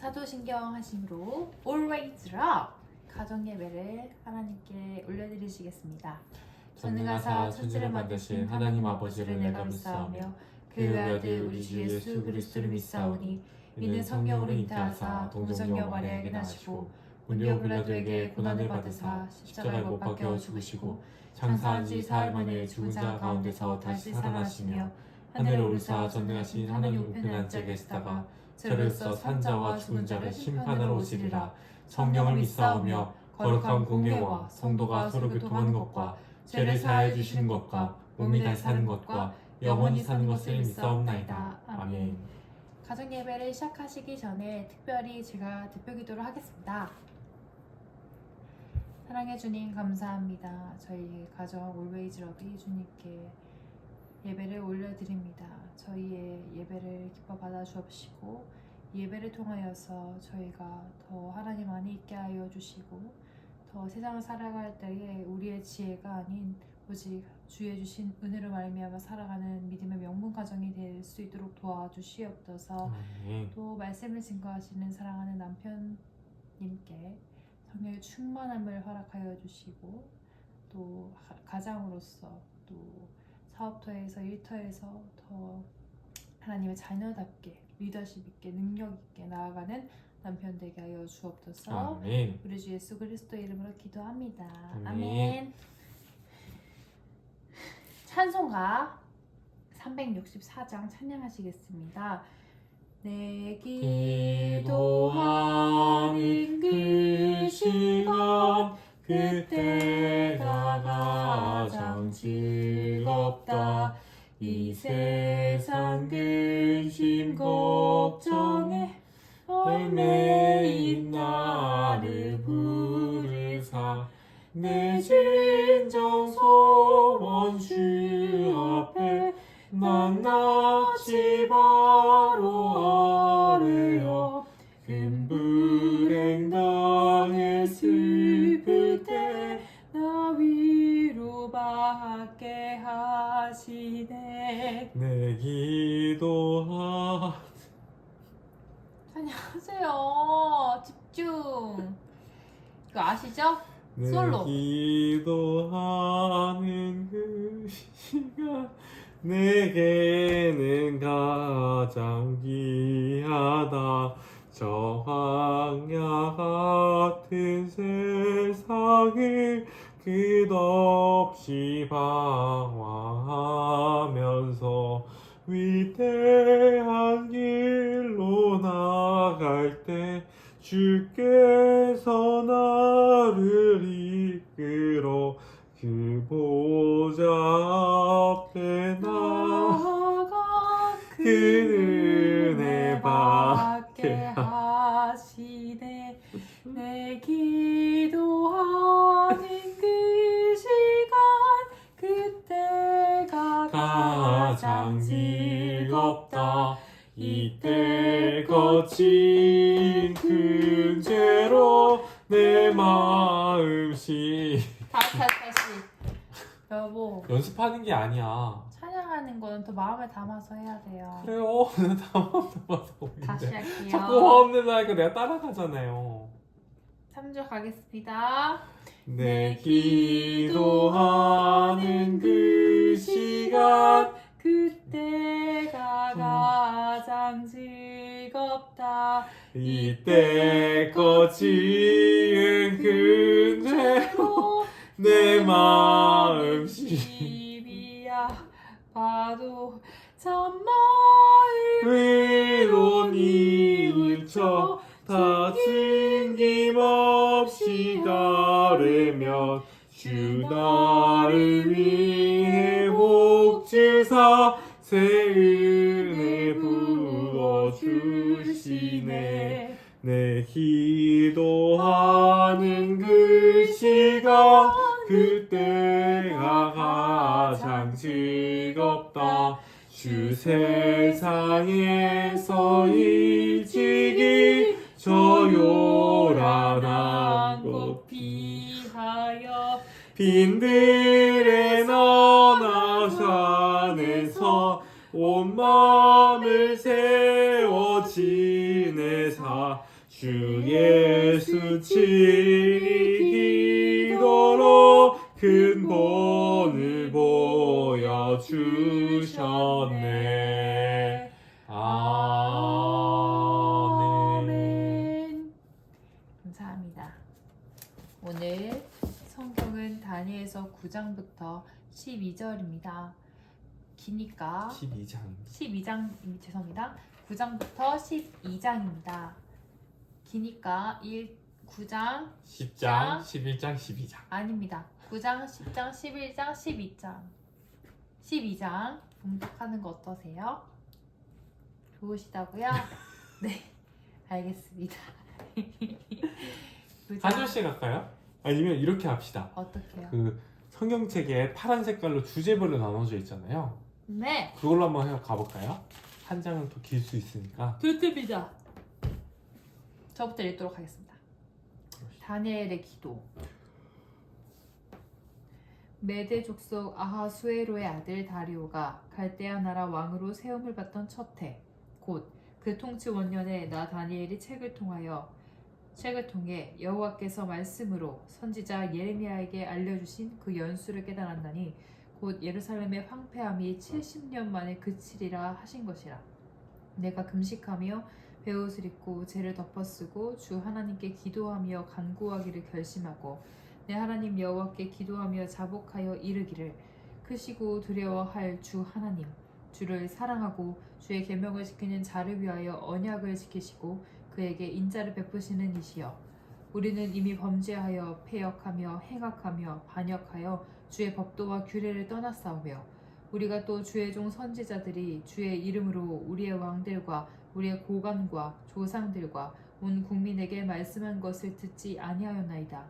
사도신경 하심으로 Always Love 가정 예배를 하나님께 올려드리시겠습니다. 전능하사 천지를 만드신 하나님 아버지를 내가 믿사오며 그 외아들 우리 주 예수 그리스도를 믿사오니 이는 성령으로 잉태하사 동정녀 마리아에게 나시고 본디오 빌라도에게 고난을 받으사 십자가에 못 박혀 죽으시고 장사한 지 사흘 만에 죽은 자 가운데서 다시 살아나시며 하늘에 오르사 전능하신 하나님 우편에 앉아 계시다가 저로서 산 자와 죽은 자를 심판하러 오시리라. 성령을 믿사오며 거룩한 공예와 성도가 서로 교통하는 것과 죄를 사하여 주시는 것과 몸이 다시 사는 것과 영원히 사는 것을 믿사옵나이다. 아멘. 가정 예배를 시작하시기 전에 특별히 제가 대표 기도를 하겠습니다. 사랑해 주님 감사합니다. 저희 가정 Always Love 주님께 예배를 올려드립니다. 저희의 예배를 기뻐 받아 주옵시고 예배를 통하여서 저희가 더 하나님 안에 있게 하여 주시고 더 세상을 살아갈 때에 우리의 지혜가 아닌 오직 주의 주신 은혜로 말미암아 살아가는 믿음의 명문 가정이 될 수 있도록 도와주시옵소서. 또 말씀을 증거하시는 사랑하는 남편님께 성령의 충만함을 허락하여 주시고 또 가장으로서 또 사업터에서 일터에서 더 하나님의 자녀답게 리더십 있게 능력 있게 나아가는 남편 되게 하여 주옵소서. 아멘. 우리 주 예수 그리스도 이름으로 기도합니다. 아멘. 아멘. 찬송가 364장 찬양하시겠습니다. 내 기도하는 그 시간 그때가 가장 즐겁다. 이 세상 근심 걱정에 얽매인 나를 부르사 내 진정 소원 주 앞에 낱낱이 바로 아뢰어 큰 불행 당해 슬플 때 나 위로받게 하시네. 내 기도하 안녕하세요. 집중. 이거 아시죠? 내 솔로. 기도하는 그 시간 내게는 가장 귀하다. 저 황야 같은 세상을 끝없이 방황하면서 위대한 길로 나갈 때 주께서 나를 이끌어 그 보좌 앞에 나아가 그 은혜 받게 하시네. 내 기도하는 그 시간 그때가 가장 즐겁다. 이때 거친 큰 죄로 내 마음씨 다시 여보 연습하는 게 아니야. 찬양하는 거는 또 마음에 담아서 해야 돼요. 그래요. 담아서 다시 할게요. 자꾸 화 없는 나니까 내가 따라가잖아요. 3절 가겠습니다. 내 기도하는 그 시간 그때가 가장 즐겁다. 이때 거친 큰 죄로 내 마음씨 시비야 봐도 참마을 위로 일쳐 다친 힘없이 가르면 주 나를 위해 복주사 새 은혜 부어주시네. 내 기도하는 그 시간 그때가 가장 즐겁다. 주 세상에서 일찍이 저 요란한 곳 피하여 빈들의 너나산에서 온 마음을 세워 지내사 주 예수 칠이 기도로 큰 본을 보여주셨네. 아멘. 감사합니다. 오늘 성경은 다니엘서 9장부터 12절입니다. 기니까 12장. 죄송합니다. 9장부터 12장입니다. 기니까 9장, 10장, 11장, 12장. 아닙니다. 9장, 10장, 11장, 12장. 12장 봉독하는 거 어떠세요? 좋으시다고요? 네, 알겠습니다. 한 줄씩 할까요? 아니면 이렇게 합시다. 어떻게요? 그 성경책에 파란 색깔로 주제별로 나눠져 있잖아요. 네, 그걸로 한번 가볼까요? 한 장은 더 길 수 있으니까. 좋습니다. 저부터 읽도록 하겠습니다. 다니엘의 기도. 메대 족속 아하수에로의 아들 다리오가 갈대아 나라 왕으로 세움을 받던 첫 해, 곧 그 통치 원년에 나 다니엘이 책을 통해 여호와께서 말씀으로 선지자 예레미야에게 알려주신 그 연수를 깨달았나니 곧 예루살렘의 황폐함이 70년 만에 그치리라 하신 것이라. 내가 금식하며 베옷을 입고 죄를 덮어쓰고 주 하나님께 기도하며 간구하기를 결심하고 내 하나님 여호와께 기도하며 자복하여 이르기를 크시고 두려워할 주 하나님 주를 사랑하고 주의 계명을 지키는 자를 위하여 언약을 지키시고 그에게 인자를 베푸시는 이시여 우리는 이미 범죄하여 패역하며 행악하며 반역하여 주의 법도와 규례를 떠났사오며 우리가 또 주의 종 선지자들이 주의 이름으로 우리의 왕들과 우리의 고관과 조상들과 온 국민에게 말씀한 것을 듣지 아니하였나이다.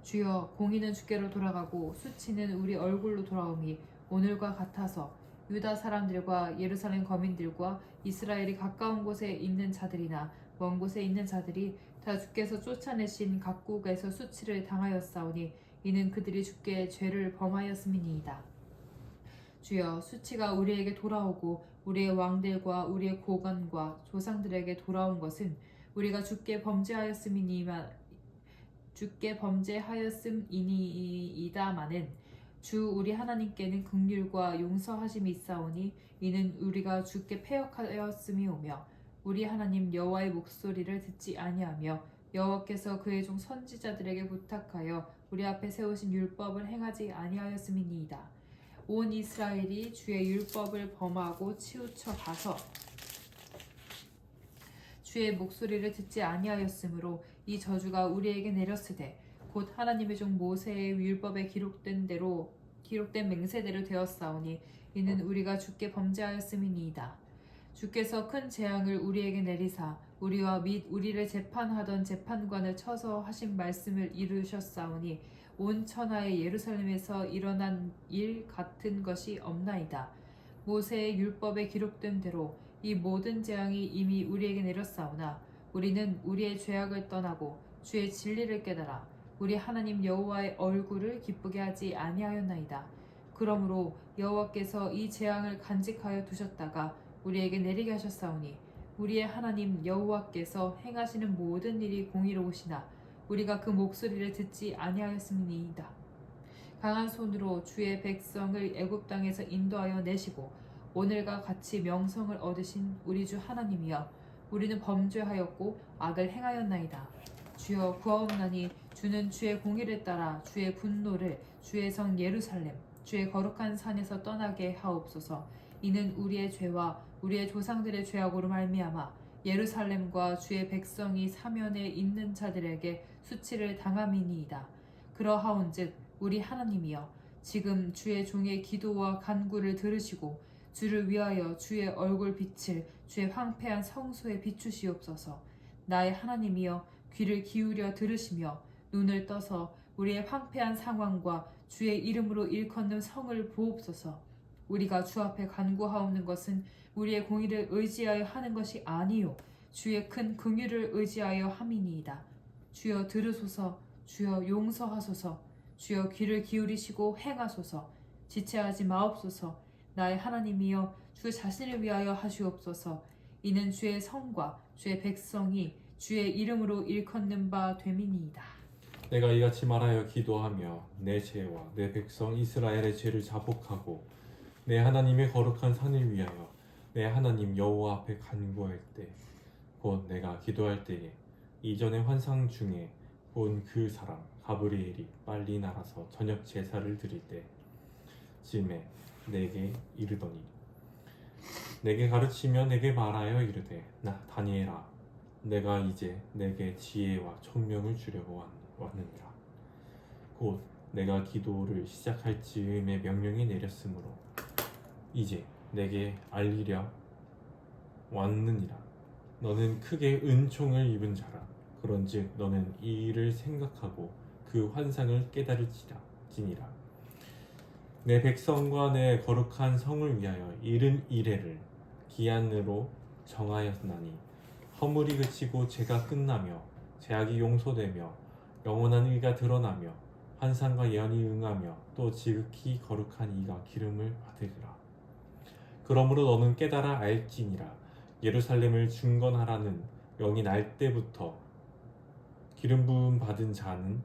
주여 공의는 주께로 돌아가고 수치는 우리 얼굴로 돌아오미 오늘과 같아서 유다 사람들과 예루살렘 거민들과 이스라엘이 가까운 곳에 있는 자들이나 먼 곳에 있는 자들이 다 주께서 쫓아내신 각국에서 수치를 당하였사오니 이는 그들이 주께 죄를 범하였음이니이다. 주여 수치가 우리에게 돌아오고 우리의 왕들과 우리의 고관과 조상들에게 돌아온 것은 우리가 주께 범죄하였음이니이다마는 주 우리 하나님께는 긍휼과 용서하심이 있사오니 이는 우리가 주께 패역하였음이오며 우리 하나님 여호와의 목소리를 듣지 아니하며 여호와께서 그의 종 선지자들에게 부탁하여 우리 앞에 세우신 율법을 행하지 아니하였음이니이다. 온 이스라엘이 주의 율법을 범하고 치우쳐 가서 주의 목소리를 듣지 아니하였으므로 이 저주가 우리에게 내렸으되 곧 하나님의 종 모세의 율법에 기록된 맹세대로 되었사오니 이는 우리가 주께 범죄하였음이니이다. 주께서 큰 재앙을 우리에게 내리사 우리와 및 우리를 재판하던 재판관을 쳐서 하신 말씀을 이루셨사오니 온 천하의 예루살렘에서 일어난 일 같은 것이 없나이다. 모세의 율법에 기록된 대로 이 모든 재앙이 이미 우리에게 내렸사오나 우리는 우리의 죄악을 떠나고 주의 진리를 깨달아 우리 하나님 여호와의 얼굴을 기쁘게 하지 아니하였나이다. 그러므로 여호와께서 이 재앙을 간직하여 두셨다가 우리에게 내리게 하셨사오니 우리의 하나님 여호와께서 행하시는 모든 일이 공의로우시나 우리가 그 목소리를 듣지 아니하였음이니이다. 강한 손으로 주의 백성을 애굽 땅에서 인도하여 내시고 오늘과 같이 명성을 얻으신 우리 주 하나님이여 우리는 범죄하였고 악을 행하였나이다. 주여 구하옵나니 주는 주의 공의를 따라 주의 분노를 주의 성 예루살렘 주의 거룩한 산에서 떠나게 하옵소서. 이는 우리의 죄와 우리의 조상들의 죄악으로 말미암아 예루살렘과 주의 백성이 사면에 있는 자들에게 수치를 당함이니이다. 그러하온즉 우리 하나님이여 지금 주의 종의 기도와 간구를 들으시고 주를 위하여 주의 얼굴 빛을 주의 황폐한 성소에 비추시옵소서. 나의 하나님이여 귀를 기울여 들으시며 눈을 떠서 우리의 황폐한 상황과 주의 이름으로 일컫는 성을 보옵소서. 우리가 주 앞에 간구하옵는 것은 우리의 공의를 의지하여 하는 것이 아니요 주의 큰 긍휼을 의지하여 함이니이다. 주여 들으소서. 주여 용서하소서. 주여 귀를 기울이시고 행하소서. 지체하지 마옵소서. 나의 하나님이여 주 자신을 위하여 하시옵소서. 이는 주의 성과 주의 백성이 주의 이름으로 일컫는 바 됨이니이다. 내가 이같이 말하여 기도하며 내 죄와 내 백성 이스라엘의 죄를 자복하고 내 하나님의 거룩한 산을 위하여 내 하나님 여호와 앞에 간구할 때 곧 내가 기도할 때에 이전의 환상 중에 본 그 사람 가브리엘이 빨리 날아서 저녁 제사를 드릴 때 쯤에 내게 이르더니 내게 가르치며 내게 말하여 이르되 나 다니엘아 내가 이제 내게 지혜와 총명을 주려고 왔느니라. 곧 내가 기도를 시작할 즈음에 명령이 내렸으므로 이제 내게 알리려 왔느니라. 너는 크게 은총을 입은 자라. 그런즉 너는 이 일을 생각하고 그 환상을 깨달을지니라. 내 백성과 내 거룩한 성을 위하여 이른 이래를 기한으로 정하였나니 허물이 그치고 죄가 끝나며 죄악이 용서되며 영원한 의가 드러나며 환상과 예언이 응하며 또 지극히 거룩한 이가 기름을 받으리라. 그러므로 너는 깨달아 알지니라. 예루살렘을 중건하라는 영이 날 때부터 기름 부음 받은 자는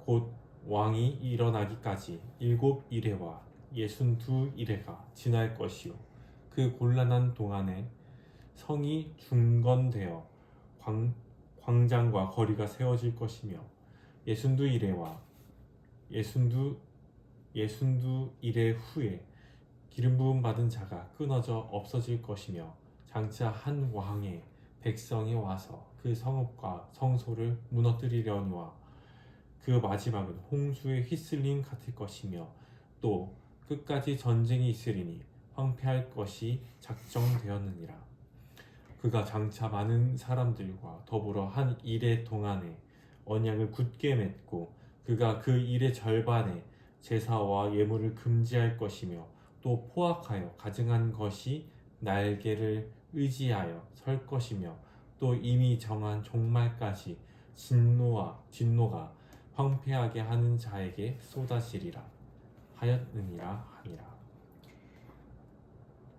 곧 왕이 일어나기까지 7이레와 62이레가 지날 것이요 그 곤란한 동안에 성이 중건되어 광장과 거리가 세워질 것이며 62이레와 62이레 후에 기름 부음 받은 자가 끊어져 없어질 것이며 장차 한 왕의 백성이 와서 그 성읍과 성소를 무너뜨리려니와 그 마지막은 홍수의 휘슬림 같을 것이며 또 끝까지 전쟁이 있으리니 황폐할 것이 작정되었느니라. 그가 장차 많은 사람들과 더불어 한 일의 동안에 언약을 굳게 맺고 그가 그 일의 절반에 제사와 예물을 금지할 것이며 또 포악하여 가증한 것이 날개를 의지하여 설 것이며 또 이미 정한 종말까지 진노가 황폐하게 하는 자에게 쏟아지리라 하였느니라 하니라.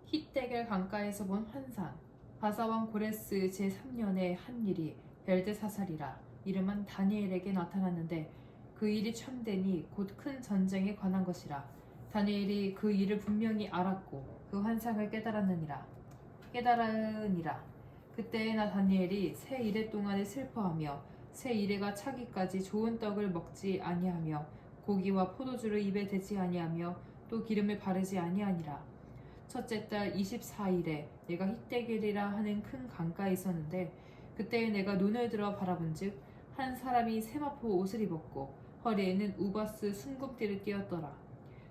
히데겔 강가에서 본 환상. 바사왕 고레스 제3년의 한 일이 벨드사살이라 이름은 다니엘에게 나타났는데 그 일이 참되니 곧 큰 전쟁에 관한 것이라. 다니엘이 그 일을 분명히 알았고 그 환상을 깨달으니라. 그때에 나 다니엘이 새 이래 동안에 슬퍼하며 새 이래가 차기까지 좋은 떡을 먹지 아니하며 고기와 포도주를 입에 대지 아니하며 또 기름을 바르지 아니하니라. 첫째 달 24일에 내가 히데겔이라 하는 큰 강가에 있었는데 그때에 내가 눈을 들어 바라본즉 한 사람이 세마포 옷을 입었고 허리에는 우바스 순금띠를 띄었더라.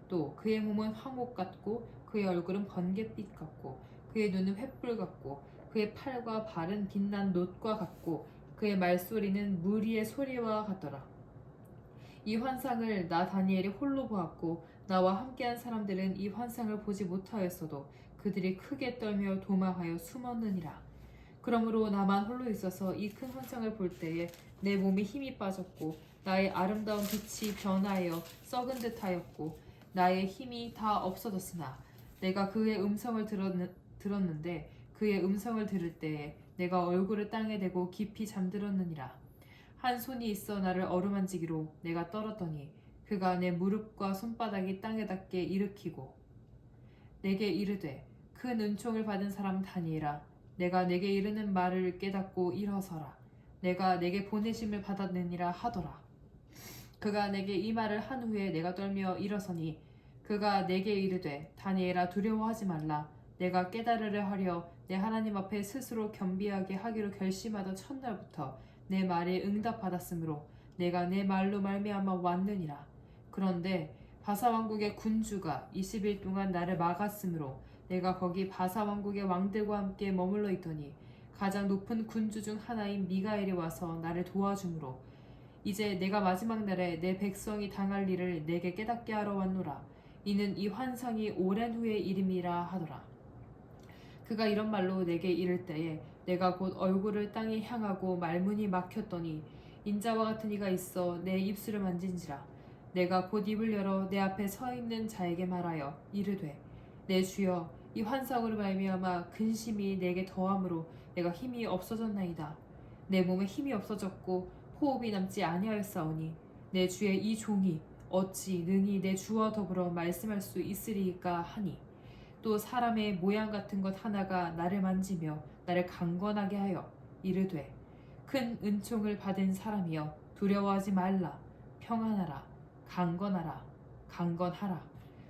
또 그의 몸은 황옥 같고 그의 얼굴은 번갯빛 같고 그의 눈은 횃불 같고 그의 팔과 발은 빛난 놋과 같고 그의 말소리는 무리의 소리와 같더라. 이 환상을 나 다니엘이 홀로 보았고 나와 함께한 사람들은 이 환상을 보지 못하였어도 그들이 크게 떨며 도망하여 숨었느니라. 그러므로 나만 홀로 있어서 이 큰 환상을 볼 때에 내 몸에 힘이 빠졌고 나의 아름다운 빛이 변하여 썩은 듯하였고 나의 힘이 다 없어졌으나 내가 그의 음성을 들었는데 그의 음성을 들을 때에 내가 얼굴을 땅에 대고 깊이 잠들었느니라. 한 손이 있어 나를 어루만지기로 내가 떨었더니 그가 내 무릎과 손바닥이 땅에 닿게 일으키고 내게 이르되 큰 은총을 받은 사람 다니엘아 내가 내게 이르는 말을 깨닫고 일어서라. 내가 내게 보내심을 받았느니라 하더라. 그가 내게 이 말을 한 후에 내가 떨며 일어서니 그가 내게 이르되 다니엘아 두려워하지 말라. 내가 깨달으려 하려 내 하나님 앞에 스스로 겸비하게 하기로 결심하던 첫날부터 내 말에 응답받았으므로 내가 내 말로 말미암아 왔느니라. 그런데 바사 왕국의 군주가 20일 동안 나를 막았으므로 내가 거기 바사 왕국의 왕들과 함께 머물러 있더니 가장 높은 군주 중 하나인 미가엘이 와서 나를 도와주므로 이제 내가 마지막 날에 내 백성이 당할 일을 내게 깨닫게 하러 왔노라. 이는 이 환상이 오랜 후의 일임이라 하더라. 그가 이런 말로 내게 이를 때에 내가 곧 얼굴을 땅에 향하고 말문이 막혔더니 인자와 같은 이가 있어 내 입술을 만진지라. 내가 곧 입을 열어 내 앞에 서 있는 자에게 말하여 이르되 내 주여 이 환상으로 말미암아 근심이 내게 더함으로 내가 힘이 없어졌나이다. 내 몸에 힘이 없어졌고 호흡이 남지 아니하였사오니 내 주의 이 종이 어찌 능히 내 주와 더불어 말씀할 수 있으리이까 하니 또 사람의 모양 같은 것 하나가 나를 만지며 나를 강건하게 하여 이르되 큰 은총을 받은 사람이여 두려워하지 말라 평안하라 강건하라 강건하라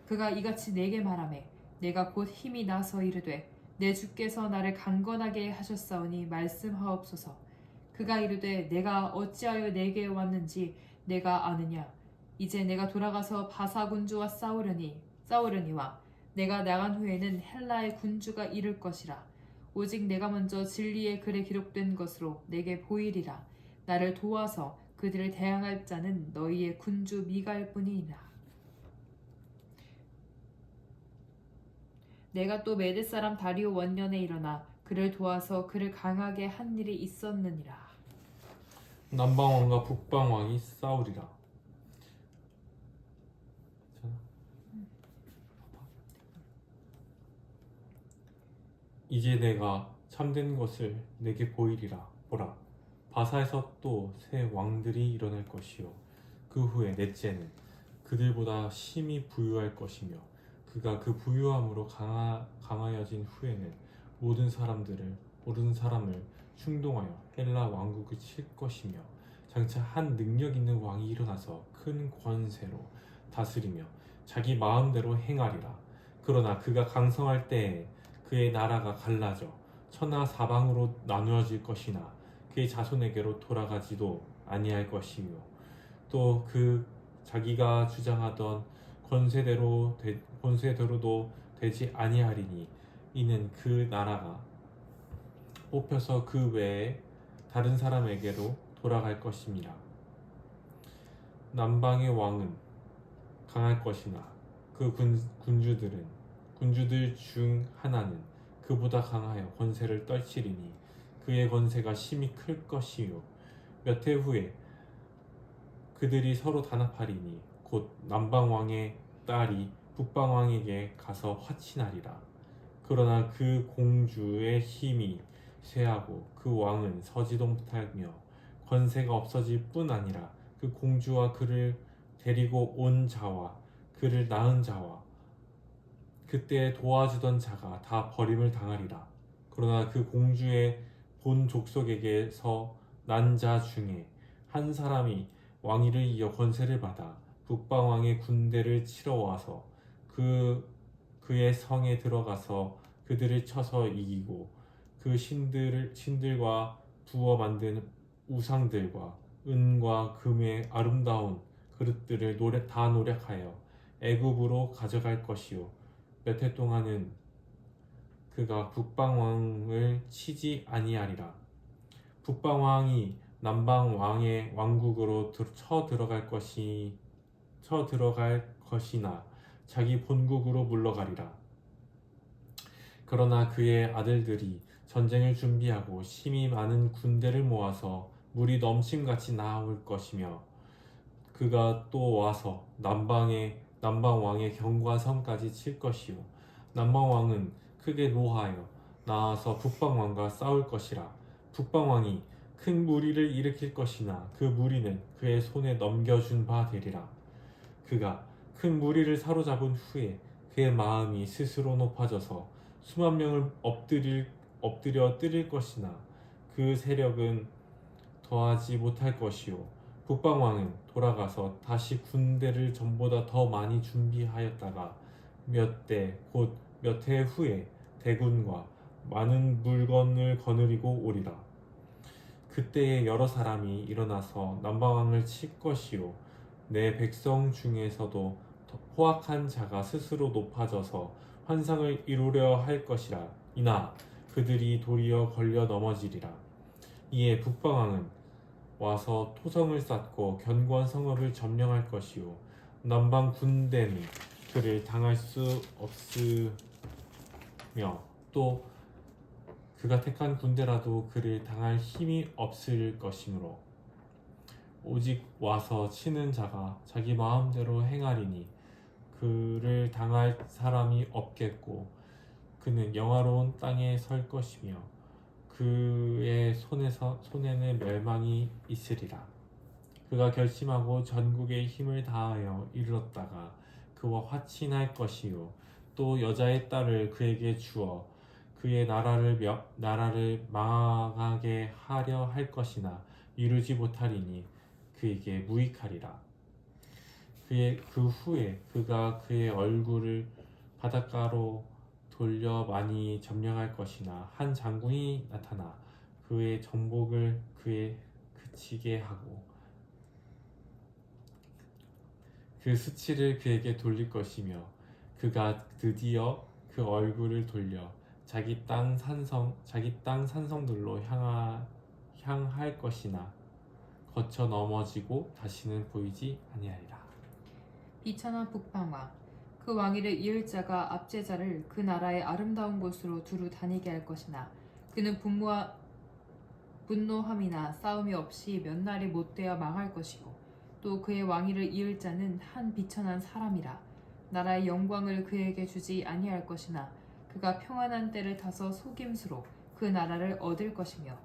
그가 이같이 내게 말하매 내가 곧 힘이 나서 이르되 내 주께서 나를 강건하게 하셨사오니 말씀하옵소서 그가 이르되 내가 어찌하여 내게 왔는지 내가 아느냐 이제 내가 돌아가서 바사 군주와 싸우려니와 내가 나간 후에는 헬라의 군주가 이를 것이라 오직 내가 먼저 진리의 글에 기록된 것으로 내게 보이리라 나를 도와서 그들을 대항할 자는 너희의 군주 미가일 뿐이니라 내가 또 메대 사람 다리오 원년에 일어나 그를 도와서 그를 강하게 한 일이 있었느니라 남방왕과 북방왕이 싸우리라. 이제 내가 참된 것을 내게 보이리라. 보라, 바사에서 또 새 왕들이 일어날 것이요 그 후에 넷째는 그들보다 심히 부유할 것이며 그가 그 부유함으로 강하여진 후에는 모든 사람을 충동하여 헬라 왕국을 칠 것이며 장차 한 능력 있는 왕이 일어나서 큰 권세로 다스리며 자기 마음대로 행하리라. 그러나 그가 강성할 때에 그의 나라가 갈라져 천하 사방으로 나누어질 것이나 그의 자손에게로 돌아가지도 아니할 것이며 또 그 자기가 주장하던 권세대로도 되지 아니하리니 이는 그 나라가 뽑혀서 그 외에 다른 사람에게로 돌아갈 것임이라. 남방의 왕은 강할 것이나 그 군주들 중 하나는 그보다 강하여 권세를 떨치리니 그의 권세가 심히 클 것이요 몇 해 후에 그들이 서로 단합하리니 곧 남방왕의 딸이 북방왕에게 가서 화친하리라. 그러나 그 공주의 힘이 쇠하고 그 왕은 서지도 못하며 권세가 없어질 뿐 아니라 그 공주와 그를 데리고 온 자와 그를 낳은 자와 그때 도와주던 자가 다 버림을 당하리라. 그러나 그 공주의 본 족속에게서 난 자 중에 한 사람이 왕위를 이어 권세를 받아 북방왕의 군대를 치러 와서 그의 성에 들어가서 그들을 쳐서 이기고 그 신들과 부어 만든 우상들과 은과 금의 아름다운 그릇들을 다 노력하여 애굽으로 가져갈 것이요 몇 해 동안은 그가 북방왕을 치지 아니하리라. 북방왕이 남방왕의 왕국으로 쳐들어갈 것이나 자기 본국으로 물러가리라. 그러나 그의 아들들이 전쟁을 준비하고 심히 많은 군대를 모아서 물이 넘침같이 나올 것이며 그가 또 와서 남방왕의 경과성까지 칠 것이요 남방왕은 크게 노하여 나와서 북방왕과 싸울 것이라. 북방왕이 큰 무리를 일으킬 것이나 그 무리는 그의 손에 넘겨준 바 되리라. 그가 큰 무리를 사로잡은 후에 그의 마음이 스스로 높아져서 수만 명을 엎드려 뜨릴 것이나 그 세력은 더하지 못할 것이요 북방왕은 돌아가서 다시 군대를 전보다 더 많이 준비하였다가 몇 해 후에 대군과 많은 물건을 거느리고 오리라. 그때에 여러 사람이 일어나서 남방왕을 칠 것이요 내 백성 중에서도 포악한 자가 스스로 높아져서 환상을 이루려 할 것이라. 이나 그들이 도리어 걸려 넘어지리라. 이에 북방왕은 와서 토성을 쌓고 견고한 성읍을 점령할 것이요 남방 군대는 그를 당할 수 없으며 또 그가 택한 군대라도 그를 당할 힘이 없을 것이므로 오직 와서 치는 자가 자기 마음대로 행하리니 그를 당할 사람이 없겠고 그는 영화로운 땅에 설 것이며 그의 손에는 멸망이 있으리라. 그가 결심하고 전국의 힘을 다하여 이르렀다가 그와 화친할 것이요 또 여자의 딸을 그에게 주어 그의 나라를 망하게 하려 할 것이나 이루지 못하리니 그에게 무익하리라. 그 후에 그가 그의 얼굴을 바닷가로 돌려 많이 점령할 것이나 한 장군이 나타나 그의 정복을 그에 그치게 하고 그 수치를 그에게 돌릴 것이며 그가 드디어 그 얼굴을 돌려 자기 땅 산성들로 향할 것이나 거쳐 넘어지고 다시는 보이지 아니하리라. 비천한 북방왕 그 왕위를 이을 자가 압제자를 그 나라의 아름다운 곳으로 두루 다니게 할 것이나 그는 분노함이나 싸움이 없이 몇 날이 못되어 망할 것이고 또 그의 왕위를 이을 자는 한 비천한 사람이라. 나라의 영광을 그에게 주지 아니할 것이나 그가 평안한 때를 타서 속임수로 그 나라를 얻을 것이며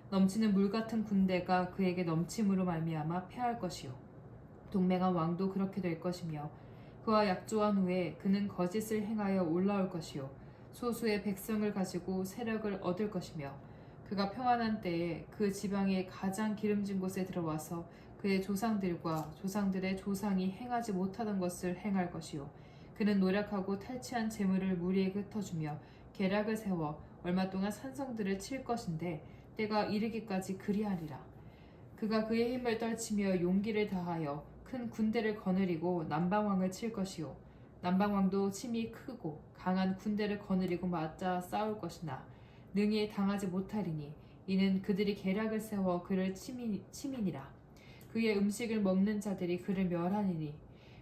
넘치는 물 같은 군대가 그에게 넘침으로 말미암아 패할 것이요 동맹한 왕도 그렇게 될 것이며 그와 약조한 후에 그는 거짓을 행하여 올라올 것이요 소수의 백성을 가지고 세력을 얻을 것이며 그가 평안한 때에 그 지방의 가장 기름진 곳에 들어와서 그의 조상들과 조상들의 조상이 행하지 못하던 것을 행할 것이요 그는 노력하고 탈취한 재물을 무리에 흩어주며 계략을 세워 얼마 동안 산성들을 칠 것인데 때가 이르기까지 그리하리라. 그가 그의 힘을 떨치며 용기를 다하여 큰 군대를 거느리고 남방왕을 칠 것이요 남방왕도 힘이 크고 강한 군대를 거느리고 맞아 싸울 것이나 능히 당하지 못하리니 이는 그들이 계략을 세워 그를 치민이라. 그의 음식을 먹는 자들이 그를 멸하니니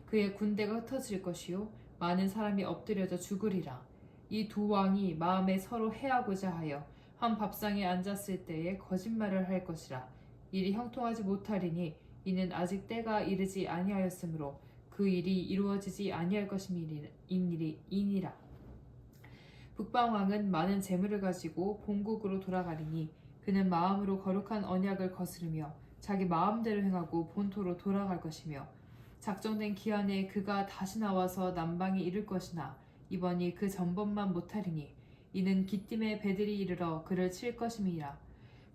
그의 군대가 흩어질 것이요 많은 사람이 엎드려져 죽으리라. 이 두 왕이 마음에 서로 해하고자 하여 한 밥상에 앉았을 때에 거짓말을 할 것이라. 일이 형통하지 못하리니 이는 아직 때가 이르지 아니하였으므로 그 일이 이루어지지 아니할 것임이니라. 북방왕은 많은 재물을 가지고 본국으로 돌아가리니 그는 마음으로 거룩한 언약을 거스르며 자기 마음대로 행하고 본토로 돌아갈 것이며 작정된 기한에 그가 다시 나와서 남방에 이를 것이나 이번이 그 전번만 못하리니 이는 기띔의 배들이 이르러 그를 칠 것임이라.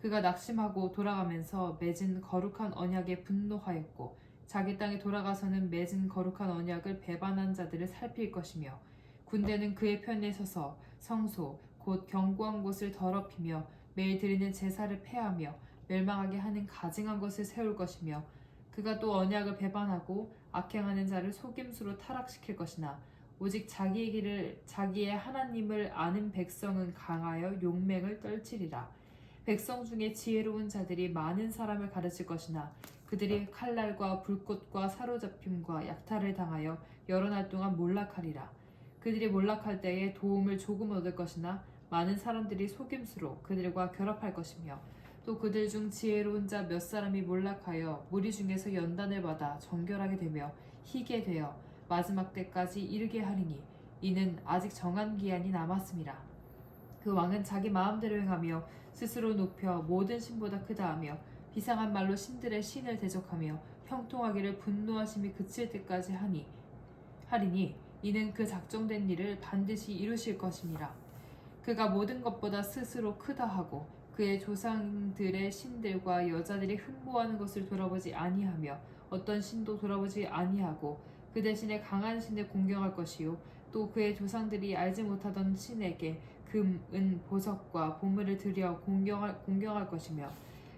그가 낙심하고 돌아가면서 맺은 거룩한 언약에 분노하였고 자기 땅에 돌아가서는 맺은 거룩한 언약을 배반한 자들을 살필 것이며 군대는 그의 편에 서서 성소 곧 견고한 곳을 더럽히며 매일 드리는 제사를 폐하며 멸망하게 하는 가증한 것을 세울 것이며 그가 또 언약을 배반하고 악행하는 자를 속임수로 타락시킬 것이나 오직 자기의 하나님을 아는 백성은 강하여 용맹을 떨치리라. 백성 중에 지혜로운 자들이 많은 사람을 가르칠 것이나 그들이 칼날과 불꽃과 사로잡힘과 약탈을 당하여 여러 날 동안 몰락하리라. 그들이 몰락할 때에 도움을 조금 얻을 것이나 많은 사람들이 속임수로 그들과 결합할 것이며 또 그들 중 지혜로운 자 몇 사람이 몰락하여 무리 중에서 연단을 받아 정결하게 되며 희게 되어 마지막 때까지 이르게 하리니 이는 아직 정한 기한이 남았음이라. 그 왕은 자기 마음대로 행하며 스스로 높여 모든 신보다 크다 하며 비상한 말로 신들의 신을 대적하며 형통하기를 분노하심이 그칠 때까지 하리니 이는 그 작정된 일을 반드시 이루실 것이니라. 그가 모든 것보다 스스로 크다 하고 그의 조상들의 신들과 여자들이 흠모하는 것을 돌아보지 아니하며 어떤 신도 돌아보지 아니하고 그 대신에 강한 신을 공경할 것이요 또 그의 조상들이 알지 못하던 신에게 금, 은, 보석과 보물을 들여 공경할 것이며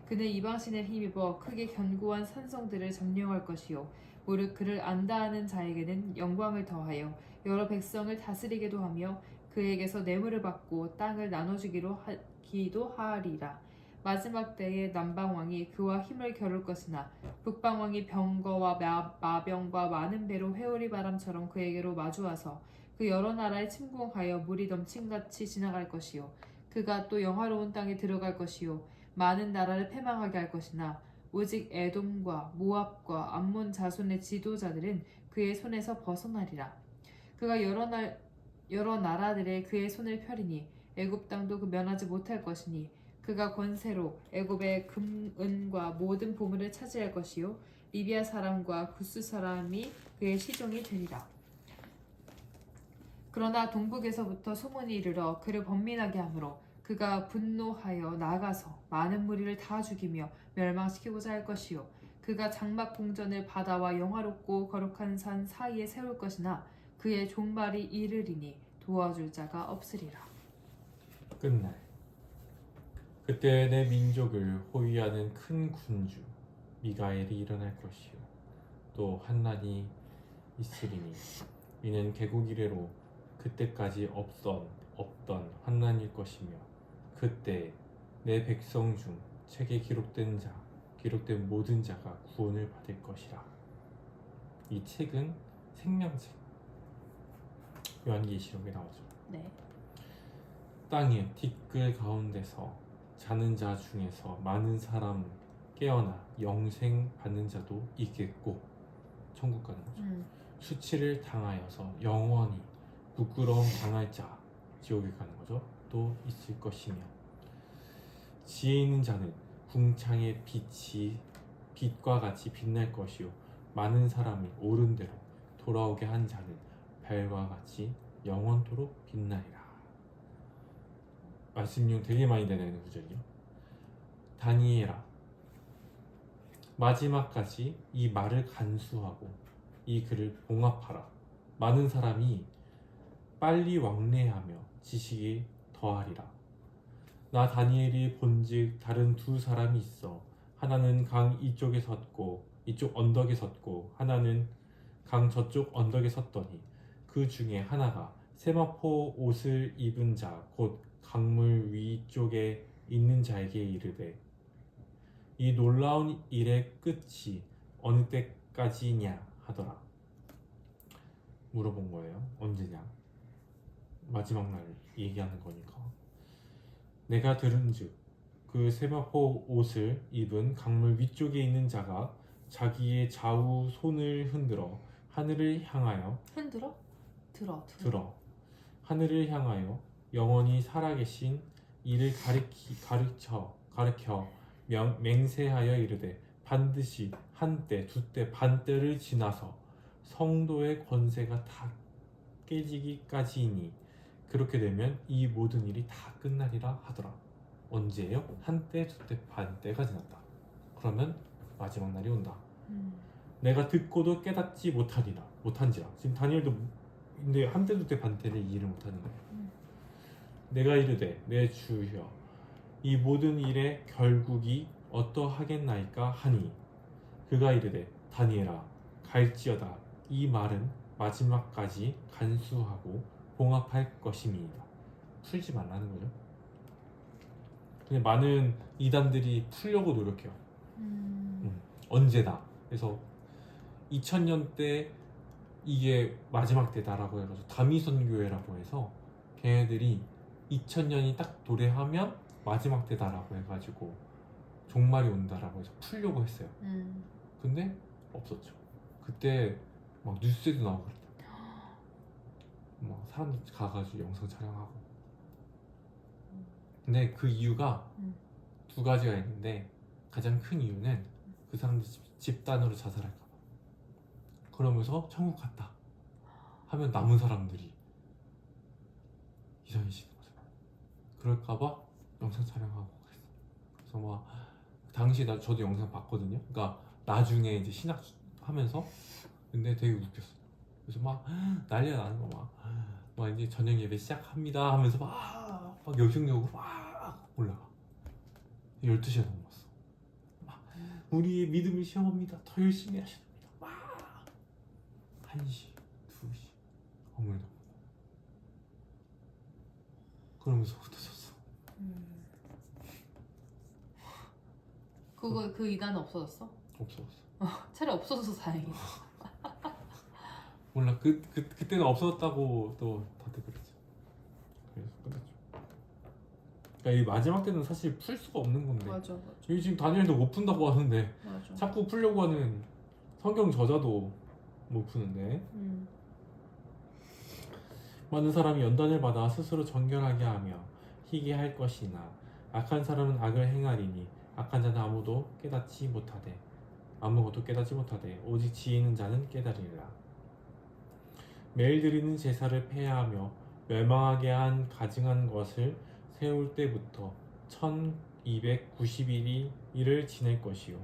그는 이방신에 힘입어 크게 견고한 산성들을 점령할 것이요 무릇 그를 안다 하는 자에게는 영광을 더하여 여러 백성을 다스리게도 하며 그에게서 뇌물을 받고 땅을 나눠주기도 하리라. 마지막 때에 남방왕이 그와 힘을 겨룰 것이나 북방왕이 병거와 마병과 많은 배로 회오리 바람처럼 그에게로 마주와서 그 여러 나라에 침공하여 물이 넘침같이 지나갈 것이요 그가 또 영화로운 땅에 들어갈 것이요 많은 나라를 패망하게 할 것이나 오직 에돔과 모압과 암몬 자손의 지도자들은 그의 손에서 벗어나리라. 그가 여러 나라들의 그의 손을 펴리니 애굽 땅도 그 면하지 못할 것이니 그가 권세로 애굽의 금은과 모든 보물을 차지할 것이요 리비아 사람과 구스 사람이 그의 시종이 되리라. 그러나 동북에서부터 소문이 이르러 그를 번민하게 하므로 그가 분노하여 나가서 많은 무리를 다 죽이며 멸망시키고자 할 것이요 그가 장막 궁전을 바다와 영화롭고 거룩한 산 사이에 세울 것이나 그의 종말이 이르리니 도와줄 자가 없으리라. 끝날. 그때 내 민족을 호위하는 큰 군주 미가엘이 일어날 것이요 또 한난이 있으리니 이는 개국 이래로 그때까지 없던 환난일 것이며 그때 내 백성 중 책에 기록된 모든 자가 구원을 받을 것이라. 이 책은 생명책 요한계시록에 나오죠. 네. 땅의 티끌 가운데서 자는 자 중에서 많은 사람 깨어나 영생 받는 자도 있겠고 천국 가는 거죠. 수치를 당하여서 영원히 부끄러움 당할 자 지옥에 가는 거죠. 또 있을 것이며 지혜 있는 자는 궁창의 빛과 같이 빛날 것이요 많은 사람이 옳은 대로 돌아오게 한 자는 별과 같이 영원토록 빛나리라. 말씀용 되게 많이 되는 구절이요. 다니엘아 마지막까지 이 말을 간수하고 이 글을 봉합하라. 많은 사람이 빨리 왕래하며 지식이 더하리라. 나 다니엘이 본즉 다른 두 사람이 있어 하나는 강 이쪽에 섰고 이쪽 언덕에 섰고 하나는 강 저쪽 언덕에 섰더니 그 중에 하나가 세마포 옷을 입은 자 곧 강물 위쪽에 있는 자에게 이르되 이 놀라운 일의 끝이 어느 때까지냐 하더라. 물어본 거예요. 언제냐? 마지막 날 얘기하는 거니까. 내가 들은즉 그 세마포 옷을 입은 강물 위쪽에 있는 자가 자기의 좌우 손을 흔들어 하늘을 향하여 들어 하늘을 향하여 영원히 살아계신 이를 가르쳐 맹세하여 이르되 반드시 한때 두때 반때를 지나서 성도의 권세가 다 깨지기까지이니 그렇게 되면 이 모든 일이 다 끝나리라 하더라. 언제예요? 한때 두때 반때가 지났다. 그러면 마지막 날이 온다. 내가 듣고도 깨닫지 못한지라. 지금 다니엘도 근데 한때 두때 반때를 이해를 못하는 거예요. 내가 이르되 내 주여 이 모든 일의 결국이 어떠하겠나이까 하니 그가 이르되 다니엘아 갈지어다 이 말은 마지막까지 간수하고 봉합할 것임이니라. 풀지 말라는 거죠. 근데 많은 이단들이 풀려고 노력해요. 언제다. 그래서 2000년 때 이게 마지막 때다라고 해가지고 다미선교회라고 해서 걔네들이 2000년이 딱 도래하면 마지막 때다라고 해가지고 종말이 온다라고 해서 풀려고 했어요. 근데 없었죠. 그때 막 뉴스에도 나오고 그랬다. 막 사람들 가가지고 영상 촬영하고. 근데 그 이유가 두 가지가 있는데 가장 큰 이유는 그 사람들 집단으로 자살할까봐. 그러면서 천국 갔다 하면 남은 사람들이 이상해지는 거죠. 그럴까봐 영상 촬영하고 그랬어. 그래서 막 당시 저도 영상 봤거든요. 그러니까 나중에 이제 신학 하면서 근데 되게 웃겼어요. 그래서 막 난리가 나는 거 막 이제 저녁 예배 시작합니다 하면서 막 여중역으로 막 올라가. 12시에 넘었어. 막 우리의 믿음을 시험합니다. 더 열심히 하셔야 됩니다. 막 1시, 2시 어물도 그러면서 흩어졌어. 그 이단은 없어졌어? 없어졌어. 차라리 없어져서 다행이다. 몰라 그때는 없어졌다고 또 다들 그랬죠. 그래서 끝났죠. 그러니까 이 마지막 때는 사실 풀 수가 없는 건데. 맞아. 여기 지금 다니엘도 못 푼다고 하는데 맞아. 자꾸 풀려고 하는 성경 저자도 못 푸는데. 많은 사람이 연단을 받아 스스로 정결하게 하며 희게 할 것이나 악한 사람은 악을 행하리니 악한 자는 아무것도 깨닫지 못하되 오직 지혜 있는 자는 깨달으리라. 매일 드리는 제사를 폐하며 멸망하게 한 가증한 것을 세울 때부터 1290일을 지낼 것이요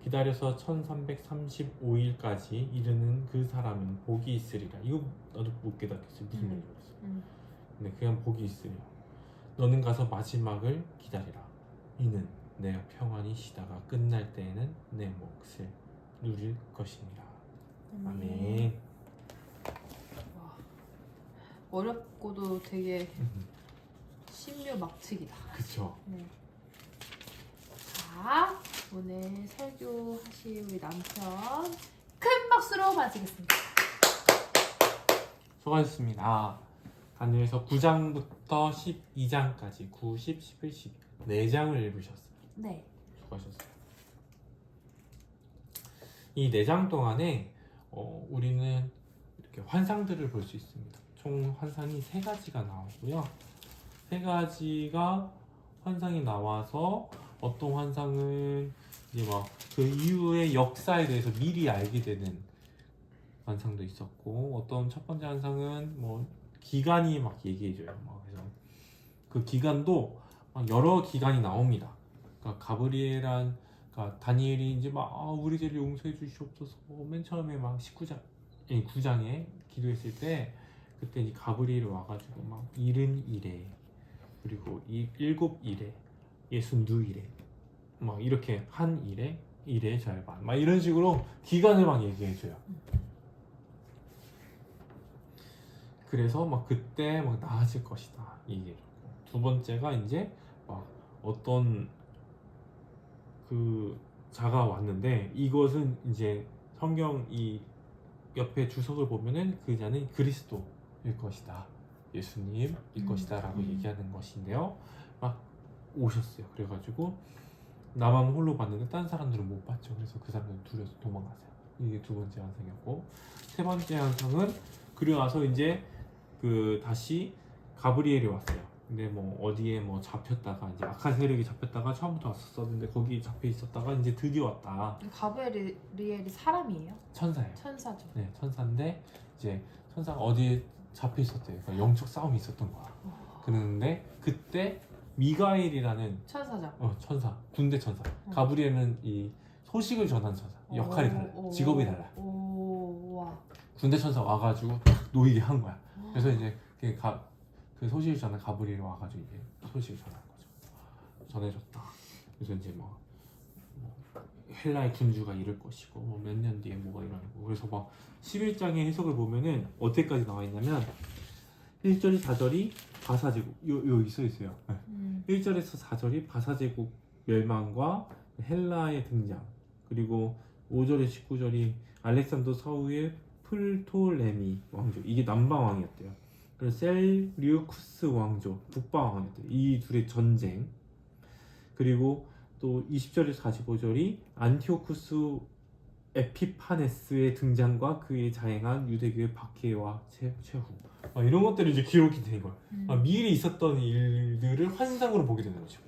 기다려서 1335일까지 이르는 그 사람은 복이 있으리라. 이거 나도 못 깨닫겠어요. 무슨 말인지 모르겠어. 근데 그냥 복이 있으리라. 너는 가서 마지막을 기다리라. 이는 내가 평안히 쉬다가 끝날 때에는 내 몫을 누릴 것이니라. 아멘. 와, 어렵고도 되게 신묘막측이다. 그쵸. 네. 자, 오늘 설교하실 우리 남편 큰 박수로 맞이겠습니다. 수고하셨습니다. 다니엘서 9장부터 12장까지 9, 10, 11, 12 4장을 읽으셨어요. 네. 수고하셨어요. 이 4장 동안에 우리는 이렇게 환상들을 볼 수 있습니다. 총 환상이 3가지가 나오고요. 3가지가 환상이 나와서 어떤 환상은 이제 막 그 이후의 역사에 대해서 미리 알게 되는 환상도 있었고, 어떤 첫 번째 환상은 뭐 기간이 막 얘기해줘요. 그래서 그 기간도 막 여러 기간이 나옵니다. 그러니까 그러니까 다니엘이 이제 막 우리들을 용서해 주시옵소서 맨 처음에 막 9장에 기도했을 때, 그때 이제 가브리엘이 와가지고 막 70일에 그리고 7일에 62일에 막 이렇게 한 일의 절반 막 이런 식으로 기간을 막 얘기해줘요. 그래서 막 그때 막 나아질 것이다 얘기해주고, 두 번째가 이제 막 어떤 그 자가 왔는데, 이것은 이제 성경 이 옆에 주석을 보면은 그 자는 그리스도일 것이다, 예수님일 것이다 라고 얘기하는 것인데요. 막 오셨어요. 그래가지고 나만 홀로 봤는데 다른 사람들은 못 봤죠. 그래서 그 사람들은 두려워서 도망가세요. 이게 두 번째 환상이었고, 세 번째 환상은 그리고 나서 이제 다시 가브리엘이 왔어요. 근데 뭐 어디에 뭐 잡혔다가 이제 악한 세력이 잡혔다가 처음부터 왔었는데 거기 잡혀 있었다가 이제 드디어 왔다. 가브리엘이 사람이에요? 천사예요. 천사죠. 네, 천사인데 이제 천사가 어디에 잡혀 있었대요. 그러니까 영적 싸움이 있었던 거야. 그러는데 그때 미가엘이라는 천사죠. 천사, 군대 천사. 가브리엘은 이 소식을 전하는 천사. 역할이 달라요. 직업이 달라요. 와. 군대 천사 와가지고 딱 놓이게 한 거야. 그래서 이제 그 소식을 전한 가브리엘이 와가지고 이제 소식을 전한 거죠. 전해줬다. 그래서 이제 뭐 헬라의 군주가 이럴 것이고 뭐 몇 년 뒤에 뭐가 일어나고, 그래서 막 11장의 해석을 보면은 어디까지 나와 있냐면 1절이 4절이 바사제국 요 있어요. 1절에서 4절이 바사제국 멸망과 헬라의 등장, 그리고 5절에 19절이 알렉산더 사후의 플토레미 왕조, 이게 남방왕이었대요. 그리고 셀류쿠스 왕조, 북방왕이었대요. 이 둘의 전쟁. 그리고 또 20절에서 45절이 안티오쿠스 에피파네스의 등장과 그의 자행한 유대교의 박해와 최후, 이런 것들이 이제 기록이 되는 거예요. 미리 있었던 일들을 환상으로 보게 되는 거죠.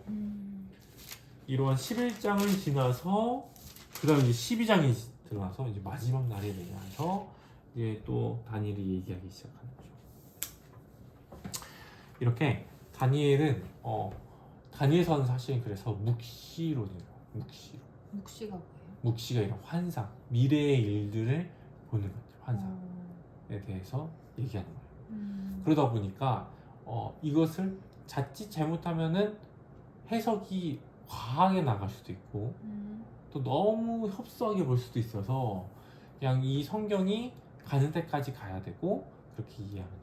이러한 11장을 지나서 그 다음에 이제 12장이 들어와서 이제 마지막 날에 대해서 이제 또 다니엘이 얘기하기 시작하는 거죠. 이렇게 다니엘은 다니엘서는 사실 그래서 묵시론이에요. 묵시가 뭐예요? 묵시가 이런 환상, 미래의 일들을 보는 거죠. 환상에 대해서 얘기하는 거예요. 그러다 보니까 이것을 자칫 잘못하면은 해석이 과하게 나갈 수도 있고 또 너무 협소하게 볼 수도 있어서 그냥 이 성경이 가는 데까지 가야 되고 그렇게 이해하면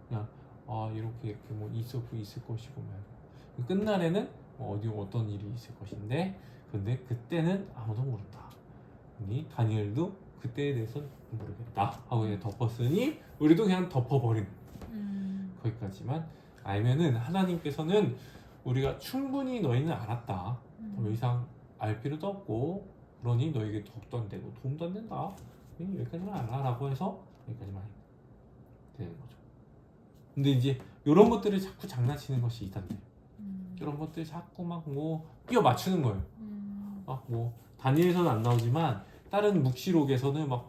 돼요. 그냥 이렇게 뭐 있을 것이고 말고 끝날에는 어떤 일이 있을 것인데, 근데 그때는 아무도 모른다. 다니엘도 그때에 대해서는 모르겠다 하고 그냥 덮었으니 우리도 그냥 덮어버리는 거기까지만 알면은 하나님께서는 우리가 충분히 너희는 알았다, 더 이상 알 필요도 없고 그러니 너에게 덕도 안 되고 도움도 안 된다, 여기까지만 알아 라고 해서 여기까지만 되는 거죠. 근데 이제 이런 것들을 자꾸 장난치는 것이 이단들. 이런 것들 자꾸 막 뭐 끼워 맞추는 거예요. 음. 막 뭐 다니엘서는 안 나오지만 다른 묵시록에서는 막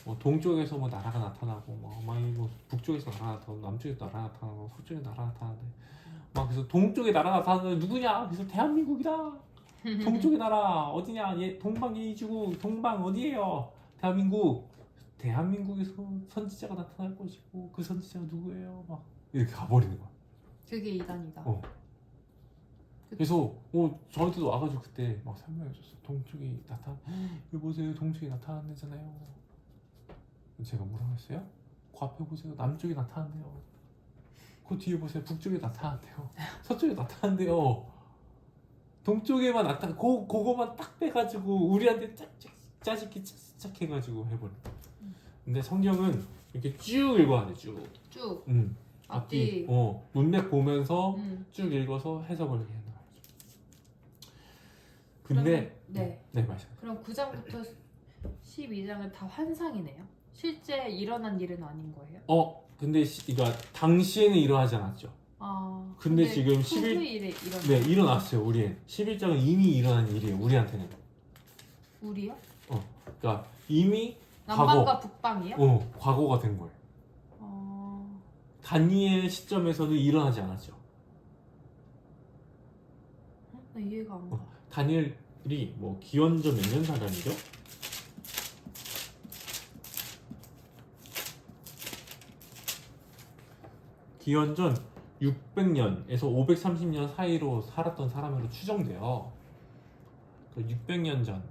뭐 동쪽에서 뭐 나라가 나타나고 뭐 북쪽에서 나라가 나타나고 남쪽에서 나라가 나타나고 서쪽에 나라가 나타나는데 막 그래서 동쪽에 나라가 나타나는 누구냐? 그래서 대한민국이다. 동쪽의 나라 어디냐? 얘 동방 예의지구 동방 어디예요? 대한민국에서 선지자가 나타날 것이고 그 선지자가 누구예요? 막 이렇게 가버리는 거야. 그게 이단이다. 그래서 저한테도 와가지고 그때 막 설명해줬어. 동쪽이 여기 보세요. 동쪽이 나타난대잖아요. 제가 뭐라고 했어요? 그 앞에 보세요. 남쪽이 나타난대요. 그 뒤에 보세요. 북쪽이 나타난대요. 서쪽이 나타난대요. 동쪽에만 그거만 딱 빼가지고 우리한테 짜집기 짝 해가지고 해버려. 근데 성경은 이렇게 쭉 읽어야 돼. 쭉. 앞뒤 문맥 보면서 쭉 읽어서 해석을 해야 돼. 근데 네. 맞아요. 그럼 9장부터 12장은 다 환상이네요. 실제 일어난 일은 아닌 거예요? 근데 그러니까 당시에는 일어나지 않았죠. 근데 지금 후일에 일어난 네, 일어났어요. 우리는 11장은 이미 일어난 일이에요. 우리한테는. 우리요? 그러니까 이미 남방과 북방이요? 과거가 된 거예요. 다니엘 시점에서는 일어나지 않았죠. 나 이해가 안 가. 다니엘이 뭐 기원전 몇 년 사람이죠? 기원전 600년에서 530년 사이로 살았던 사람으로 추정돼요. 600년 전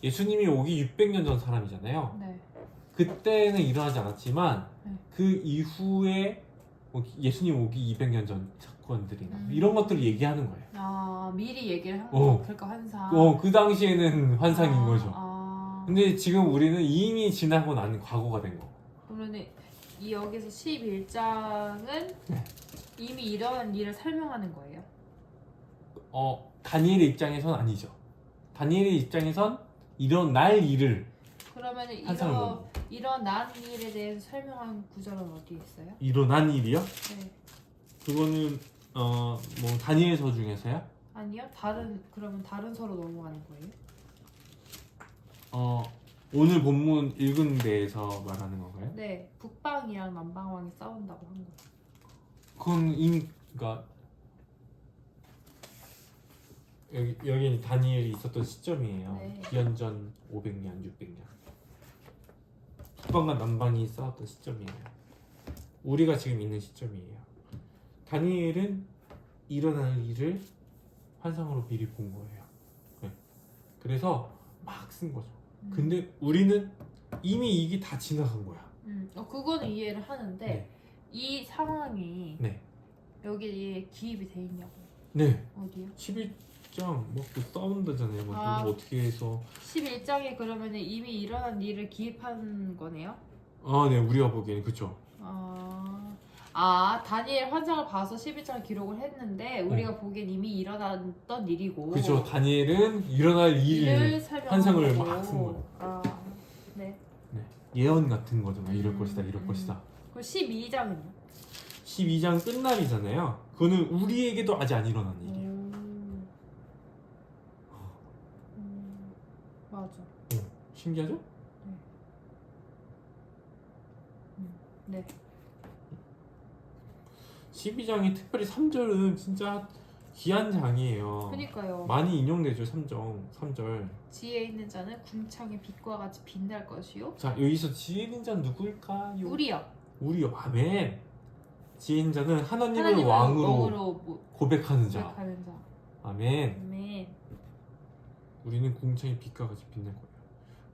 예수님이 오기 600년 전 사람이잖아요. 네. 그때는 일어나지 않았지만 네. 그 이후에 뭐 예수님 오기 200년 전 사건들이나 이런 것들을 얘기하는 거예요. 미리 얘기를 한 거. 그러니까 환상. 그 당시에는 환상인 거죠. 아. 근데 지금 우리는 이미 지나고 난 과거가 된 거. 그러면 여기서 11장은 네. 이미 일어난 일을 설명하는 거예요? 다니엘의 입장에선 아니죠. 다니엘의 입장에선 일어날 일을 그러면 환상을 보는 일어난 일에 대해서 설명한 구절은 어디 있어요? 일어난 일이요? 네. 그거는 뭐 다니엘서 중에서요? 아니요. 그러면 다른 서로 넘어가는 거예요? 오늘 본문 읽은 데에서 말하는 건가요? 네. 북방이랑 남방왕이 싸운다고 한 거예요. 그건 이미 그러니까 여기 다니엘이 있었던 시점이에요. 네. 기원전 500년, 600년. 북방과 남방이 싸웠던 시점이에요. 우리가 지금 있는 시점이에요. 다니엘은 일어날 일을 환상으로 미리 본 거예요. 네. 그래서 막 쓴 거죠. 근데 우리는 이미 이게 다 지나간 거야. 그거는 이해를 하는데 네. 이 상황이 네. 여기에 기입이 돼 있냐고요? 네. 어디요? 11장 또 싸운다잖아요. 막 누구 어떻게 해서 11장에 그러면 이미 일어난 일을 기입한 거네요? 네, 우리가 보기에는 그쵸. 다니엘 환상을 봐서 11장을 기록을 했는데 우리가 보기엔 이미 일어났던 일이고 그쵸. 다니엘은 일어날 일을 환상을 막 쓴 거예요. 네. 예언 같은 거잖아. 이럴 것이다, 이럴 것이다. 그럼 12장은요? 12장 끝날이잖아요. 그거는 우리에게도 아직 안 일어난 일이에요. 맞아. 신기하죠? 네. 12장이 특별히 3절은 진짜 귀한 장이에요. 그러니까요. 많이 인용되죠. 3절. 지혜 있는 자는 궁창의 빛과 같이 빛날 것이요. 자, 여기서 지혜 있는 자는 누구일까요? 우리요. 우리요. 아멘. 지혜 있는 자는 하나님을 하나님을 왕으로 고백하는 자. 고백하는 자. 아멘. 아멘. 우리는 궁창의 빛과 같이 빛날 거예요.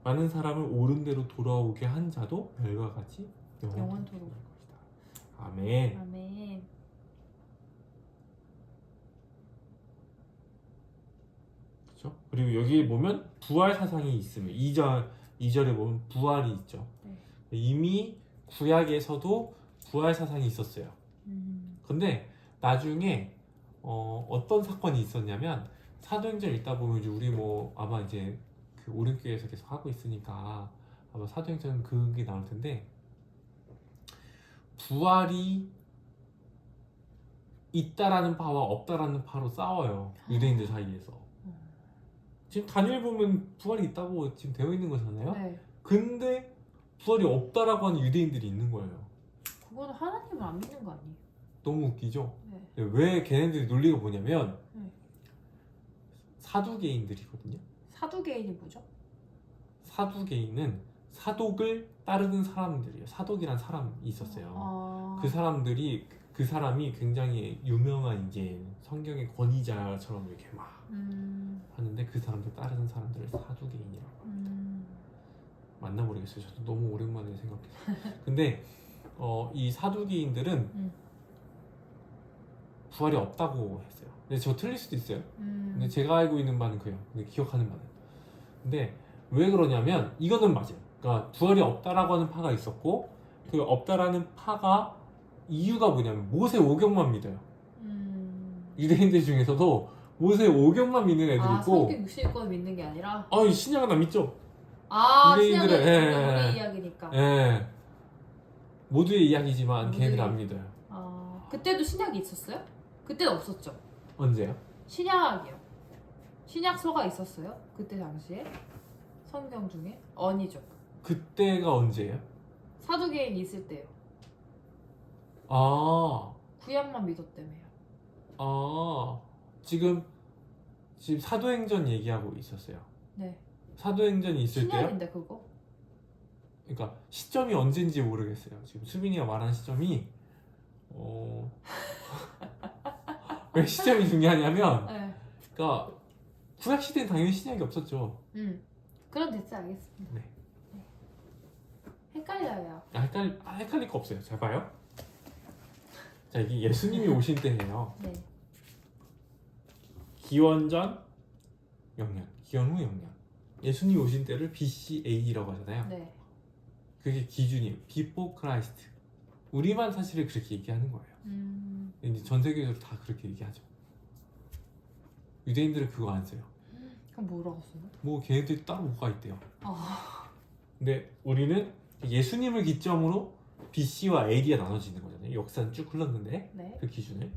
많은 사람을 옳은 대로 돌아오게 한 자도 별과 같이 영원토록 빛날 것이다. 아멘. 아멘. 그렇죠? 그리고 여기 보면 부활 사상이 있으면 2절에 보면 부활이 있죠. 네. 이미 구약에서도 부활 사상이 있었어요. 근데 나중에 어떤 사건이 있었냐면 사도행전 읽다 보면 이제 우리 뭐 아마 이제 그 오륜교회에서 계속 하고 있으니까 아마 사도행전 그게 나올 텐데 부활이 있다라는 파와 없다라는 파로 싸워요. 유대인들 사이에서. 지금 다니엘 보면 부활이 있다고 지금 되어 있는 거잖아요. 네. 근데 부활이 없다라고 하는 유대인들이 있는 거예요. 그거는 하나님을 안 믿는 거 아니에요? 너무 웃기죠? 네. 왜 걔네들이 논리가 뭐냐면 네. 사두개인들이거든요. 사두개인이 뭐죠? 사두개인은 사독을 따르는 사람들이에요. 사독이란 사람이 있었어요. 그 사람이 굉장히 유명한 이제 성경의 권위자처럼 이렇게 막 하는데 그 사람들 따르는 사람들을 사두개인이라고 합니다. 맞나 모르겠어요. 저도 너무 오랜만에 생각해서. 근데 이 사두개인들은 부활이 없다고 했어요. 근데 저 틀릴 수도 있어요. 근데 제가 알고 있는 바는 그래요. 근데 기억하는 바는. 근데 왜 그러냐면 이거는 맞아요. 그러니까 부활이 없다라고 하는 파가 있었고 그 없다라는 파가 이유가 뭐냐면 모세 오경만 믿어요. 유대인들 중에서도 모세 오경만 믿는 애들이 있고 성경 60권 믿는 게 아니라 신약은 안 믿죠. 신약은 유대인들은, 우리 이야기니까. 예. 모두의 이야기지만 모두의 걔네들 안 믿어요. 그때도 신약이 있었어요? 그때는 없었죠. 언제요? 신약이요. 신약서가 있었어요? 그때 당시에? 성경 중에? 아니죠. 그때가 언제예요? 사두개인 있을 때요. 아, 구약만 믿었다며요. 지금 사도행전 얘기하고 있었어요. 네. 사도행전이 있을 때요? 신약인데 그거? 그러니까 시점이 언제인지 모르겠어요. 지금 수빈이가 말한 시점이 왜 시점이 중요하냐면 네. 그러니까 구약 시대는 당연히 신약이 없었죠. 그럼 됐지, 알겠습니다. 네. 헷갈려요. 헷갈릴 거 없어요. 잘 봐요. 자, 이게 예수님이 오신 때예요. 네. 기원전 0년, 기원 후 0년. 예수님이 오신 때를 BCA라고 하잖아요. 네. 그게 기준이에요. Before Christ. 우리만 사실은 그렇게 얘기하는 거예요. 이제 전 세계적으로 다 그렇게 얘기하죠. 유대인들은 그거 안 써요. 그럼 뭐라고 써요? 뭐 걔네들이 따로 뭐가 있대요. 아, 근데 우리는 예수님을 기점으로 BC와 AD가 나눠지는 거잖아요. 역사는 쭉 흘렀는데 네. 그 기준을.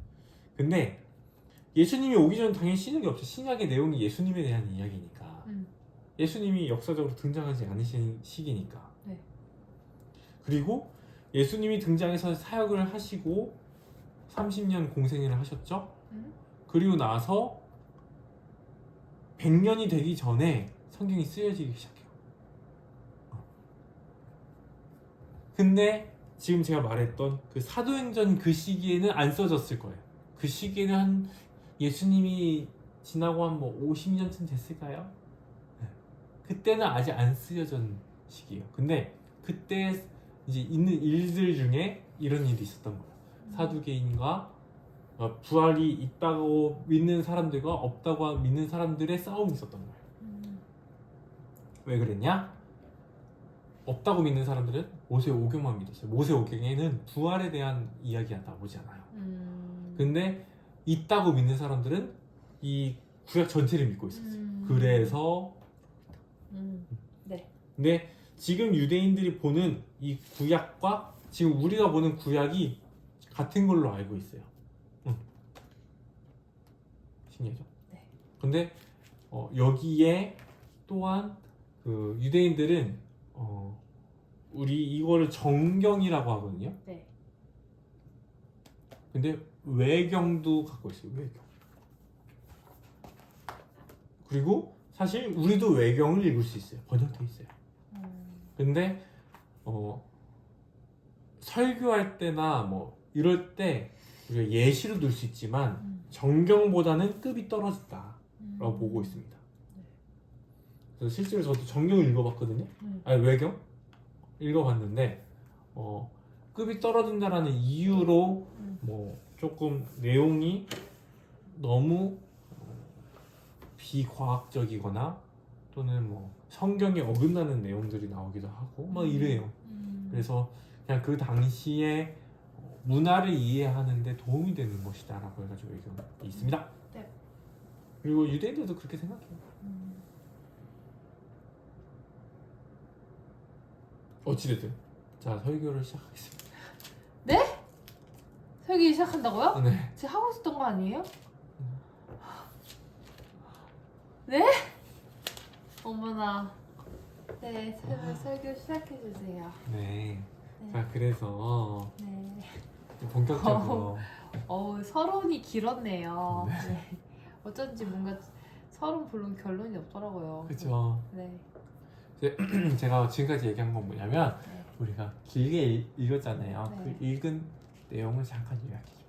근데 예수님이 오기 전에 당연히 신약이 없죠. 신약의 내용이 예수님에 대한 이야기니까. 예수님이 역사적으로 등장하지 않으신 시기니까. 네. 그리고 예수님이 등장해서 사역을 하시고 30년 공생애를 하셨죠. 그리고 나서 100년이 되기 전에 성경이 쓰여지기 시작해요. 근데 지금 제가 말했던 그 사도행전 그 시기에는 안 써졌을 거예요. 그 시기에는 한 예수님이 지나고 한 뭐 50년쯤 됐을까요? 네. 그때는 아직 안 쓰여진 시기예요. 근데 그때 이제 있는 일들 중에 이런 일이 있었던 거예요. 사두개인과 부활이 있다고 믿는 사람들과 없다고 믿는 사람들의 싸움이 있었던 거예요. 왜 그랬냐? 없다고 믿는 사람들은 모세 오경만 믿었어요. 모세 오경에는 부활에 대한 이야기가 나오지 않아요. 근데 있다고 믿는 사람들은 이 구약 전체를 믿고 있었어요. 그래서 네. 근데 지금 유대인들이 보는 이 구약과 지금 우리가 보는 구약이 같은 걸로 알고 있어요. 신기하죠? 네. 근데 여기에 또한 그 유대인들은 우리 이거를 정경이라고 하거든요. 네. 근데 외경도 갖고 있어요. 외경. 그리고 사실 우리도 외경을 읽을 수 있어요. 번역돼 있어요. 근데 설교할 때나 뭐 이럴 때 우리가 예시로 들 수 있지만 정경보다는 급이 떨어진다라고 보고 있습니다. 그래서 실제로 저도 정경을 읽어봤거든요. 아니 외경 읽어봤는데 급이 떨어진다라는 이유로 뭐 조금 내용이 너무 비과학적이거나 또는 뭐 성경에 어긋나는 내용들이 나오기도 하고 막 이래요. 그래서 그냥 그 당시에 문화를 이해하는데 도움이 되는 것이다라고 해가지고 의견이 있습니다. 네. 그리고 유대인들도 그렇게 생각해요. 어찌됐든 자 설교를 시작하겠습니다. 설기 시작한다고요? 네. 지금 하고 있었던 거 아니에요? 네? 어머나. 네, 설교 시작해 주세요. 네. 네. 자, 그래서 네. 본격적으로 서론이 길었네요. 네. 네. 어쩐지 뭔가 서론 별로 결론이 없더라고요. 그죠. 네. 제가 지금까지 얘기한 건 뭐냐면 네. 우리가 길게 읽었잖아요. 네. 그 읽은 내용을 잠깐 요약해 줄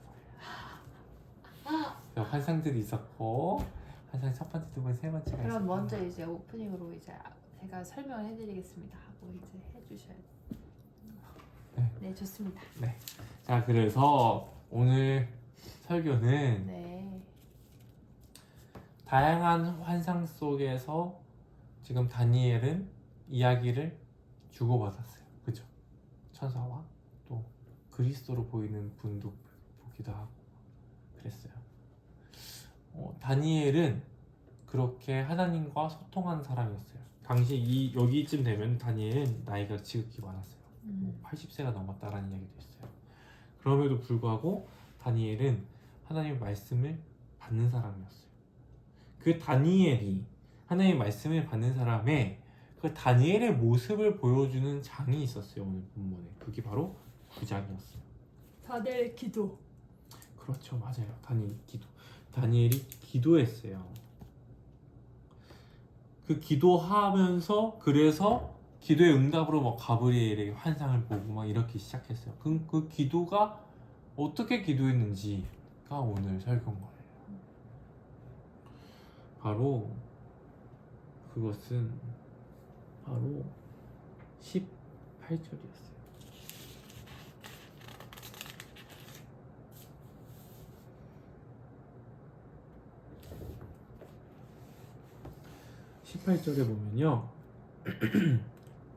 거예요. 환상들이 있었고 환상 첫 번째, 두 번째, 세 번째가 그럼 있었고. 먼저 이제 오프닝으로 이제 제가 설명을 해드리겠습니다 하고 이제 해주셔야 돼요. 네. 네, 좋습니다. 네. 자, 그래서 오늘 설교는 네. 다양한 환상 속에서 지금 다니엘은 이야기를 주고받았어요. 그죠? 천사와 또 그리스도로 보이는 분도 보기도 하고 그랬어요. 다니엘은 그렇게 하나님과 소통하는 사람이었어요. 당시 여기쯤 되면 다니엘은 나이가 지극히 많았어요. 80세가 넘었다라는 이야기도 있어요. 그럼에도 불구하고 다니엘은 하나님의 말씀을 받는 사람이었어요. 그 다니엘이 하나님의 말씀을 받는 사람의 그 다니엘의 모습을 보여주는 장이 있었어요. 오늘 본문에. 그게 바로 9장이었어요. 다들 기도. 그렇죠. 맞아요. 다니엘이 기도했어요. 그 기도하면서 그래서 기도의 응답으로 막 가브리엘에게 환상을 보고 막 이렇게 시작했어요. 그 기도가 어떻게 기도했는지가 오늘 설교인 거예요. 바로 그것은 바로 18절이었어요. (18절에) 보면요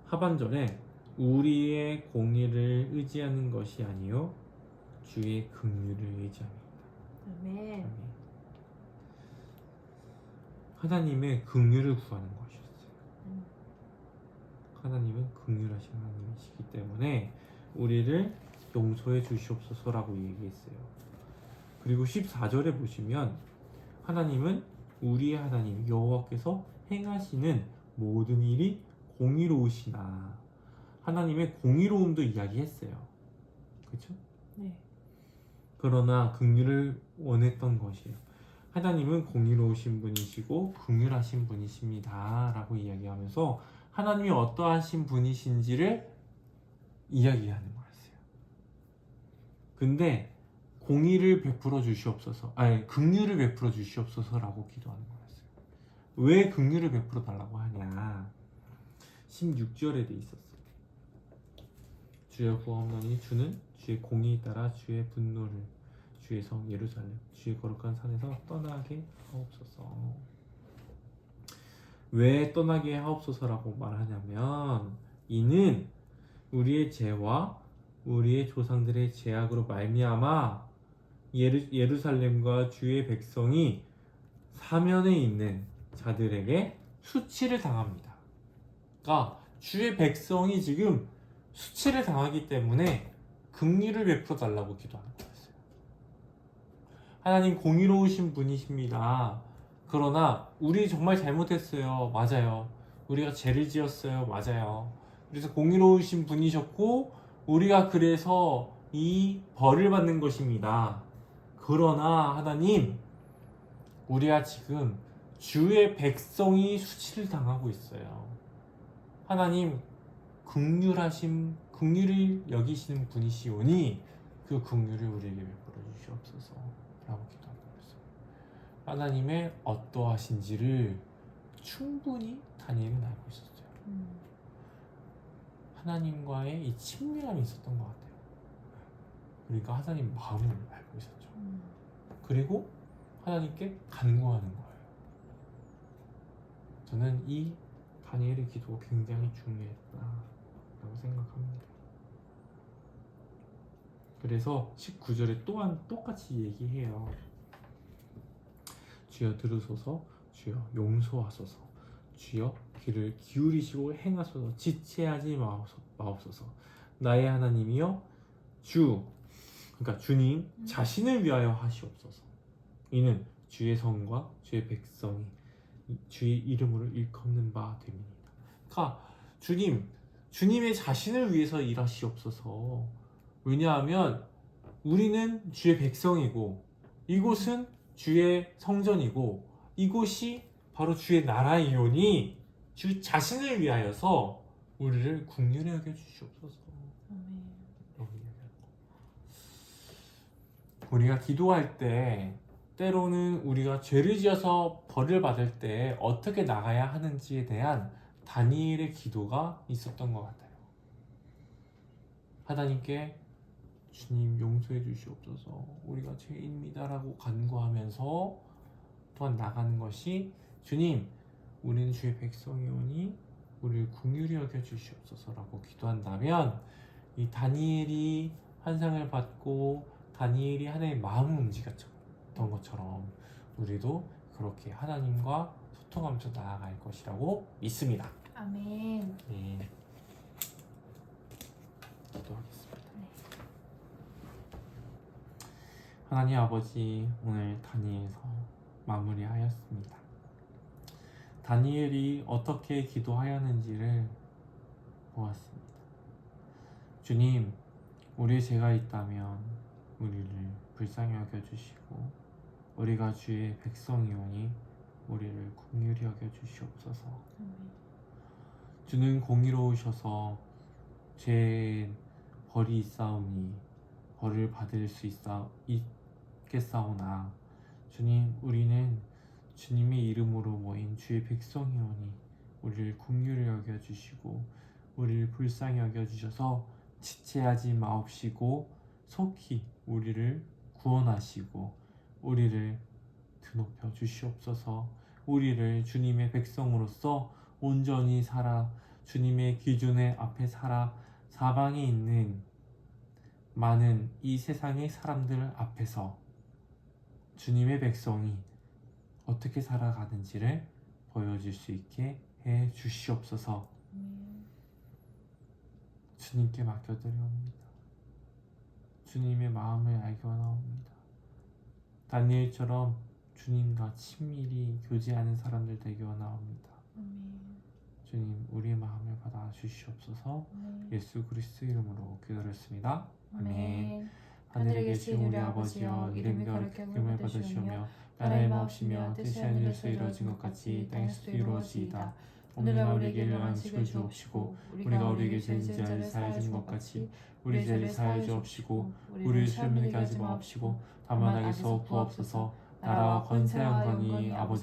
하반절에 우리의 공의를 의지하는 것이 아니요 주의 긍휼을 의지합니다. 아멘. 하나님의 긍휼을 구하는 것이었어요. 음. 하나님은 긍휼하신 하나님이시기 때문에 우리를 용서해 주시옵소서라고 얘기했어요. 그리고 14절에 보시면 하나님은 우리의 하나님 여호와께서 행하시는 모든 일이 공의로우시나 하나님의 공의로움도 이야기했어요. 그렇죠? 네. 그러나 긍휼을 원했던 것이에요. 하나님은 공의로우신 분이시고 긍휼하신 분이십니다 라고 이야기하면서 하나님이 어떠하신 분이신지를 이야기하는 거였어요. 근데 긍휼을 베풀어 주시옵소서 라고 기도하는 거였어요. 왜 긍휼을 베풀어 달라고 하냐 16절에 돼 있었어요. 주여 구하옵나니 주는 주의 공의에 따라 주의 분노를 주의 성 예루살렘 주의 거룩한 산에서 떠나게 하옵소서. 왜 떠나게 하옵소서라고 말하냐면 이는 우리의 죄와 우리의 조상들의 죄악으로 말미암아 예루살렘과 주의 백성이 사면에 있는 자들에게 수치를 당합니다. 그러니까 주의 백성이 지금 수치를 당하기 때문에 긍휼을 베풀어 달라고 기도하는 거였어요. 하나님 공의로우신 분이십니다. 그러나 우리 정말 잘못했어요. 맞아요. 우리가 죄를 지었어요. 맞아요. 그래서 공의로우신 분이셨고 우리가 그래서 이 벌을 받는 것입니다. 그러나 하나님 우리가 지금 주의 백성이 수치를 당하고 있어요. 하나님 긍휼을 여기시는 분이시오니 그 긍휼을 우리에게 베풀어 주시옵소서 라고 기도하는 거였어요. 하나님의 어떠하신지를 충분히 다니엘은 알고 있었어요. 하나님과의 이 친밀함이 있었던 것 같아요. 그러니까 하나님 마음을 알고 있었죠. 그리고 하나님께 간구하는 거예요. 저는 이 다니엘의 기도가 굉장히 중요했다라고 생각합니다. 그래서 19절에 또한 똑같이 얘기해요. 주여 들으소서, 주여 용서하소서, 주여 귀를 기울이시고 행하소서, 지체하지 마옵소서. 나의 하나님이여 주. 그러니까 주님 자신을 위하여 하시옵소서. 이는 주의 성과 주의 백성이 주의 이름으로 일컫는 바 됩니다. 그러니까 주님의 자신을 위해서 일하시옵소서. 왜냐하면 우리는 주의 백성이고 이곳은 주의 성전이고 이곳이 바로 주의 나라이오니 주 자신을 위하여서 우리를 긍휼히 여겨 주시옵소서. 우리가 기도할 때 때로는 우리가 죄를 지어서 벌을 받을 때 어떻게 나가야 하는지에 대한 다니엘의 기도가 있었던 것 같아요. 하나님께 주님 용서해 주시옵소서, 우리가 죄인입니다라고 간구하면서 또한 나가는 것이 주님 우리는 주의 백성이오니 우리를 긍휼히 여겨 주시옵소서라고 기도한다면 이 다니엘이 환상을 받고 다니엘이 하나님의 마음을 움직였던 것처럼 우리도 그렇게 하나님과 소통하면서 나아갈 것이라고 믿습니다. 아멘. 네. 기도하겠습니다. 네. 하나님 아버지, 오늘 다니엘서 마무리하였습니다. 다니엘이 어떻게 기도하였는지를 보았습니다. 주님, 우리의 죄가 있다면 우리를 불쌍히 여겨주시고 우리가 주의 백성이오니 우리를 긍휼히 여겨주시옵소서. 주는 공의로우셔서 죄의 벌이 있사오니 벌을 받을 수 있겠사오나 주님, 우리는 주님의 이름으로 모인 주의 백성이오니 우리를 긍휼히 여겨주시고 우리를 불쌍히 여겨주셔서 지체하지 마옵시고 속히 우리를 구원하시고 우리를 드높여 주시옵소서. 우리를 주님의 백성으로서 온전히 살아 주님의 기준의 앞에 살아 사방에 있는 많은 이 세상의 사람들 앞에서 주님의 백성이 어떻게 살아가는지를 보여줄 수 있게 해 주시옵소서. 주님께 맡겨드려옵니다. 주님의 마음을 알게 원하옵니다. 다니엘처럼 주님과 친밀히 교제하는 사람들 되게 원하옵니다. 주님, 우리의 마음을 받아 주시옵소서. 예수 그리스도 이름으로 기도했습니다. 아멘. 하늘에 계신 우리 아버지여, 이름이 거룩하게 여김을 받으시오며 나라의 마옵시며 뜻이 하늘에서 이루어진 것 같이 땅에서도 이루어지이다. 오늘날 우리에게 일용할 양식을 주옵시고 우리가 우리에게 죄진 자를 사하여 준 것 같이 우리 죄를 사하여 주옵시고 우리를 시험에 들게 하지 마옵시고 다만 악에서 구하옵소서. 나라와 권세 영광이 아버지